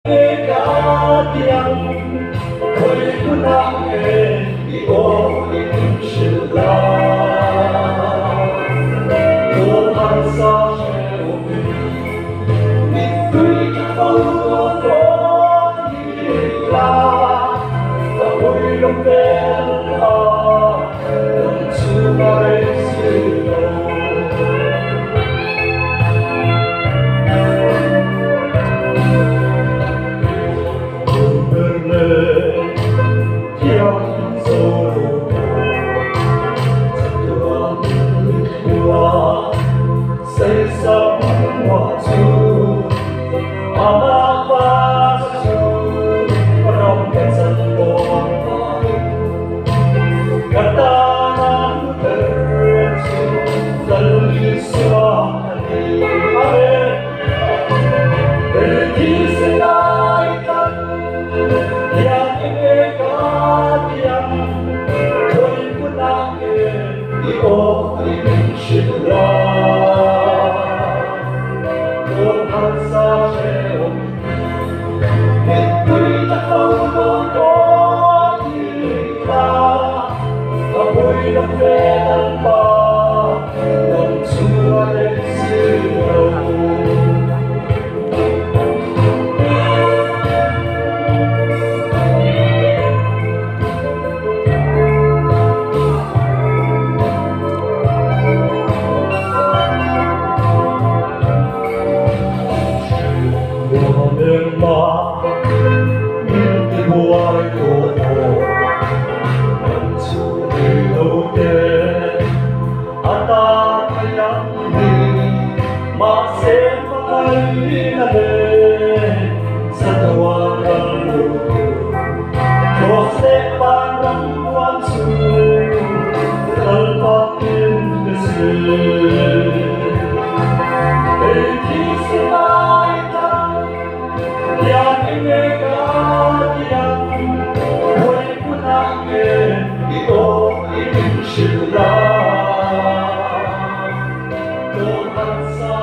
Katiang ko'y punangin iuling sila Tuhan sa cherubim ito'y kapautuan nila Ako'y lumpela ng sumaray sila Tuhan sa cherubim ito'y nakautuan nila Ako'y nakwetan pa ng sumaray silaw sa tawagan mo Jose parang wansu kalpatin kasi Eki sinaitan yan inegatian Huwag punangin ito inisila Tuhan sa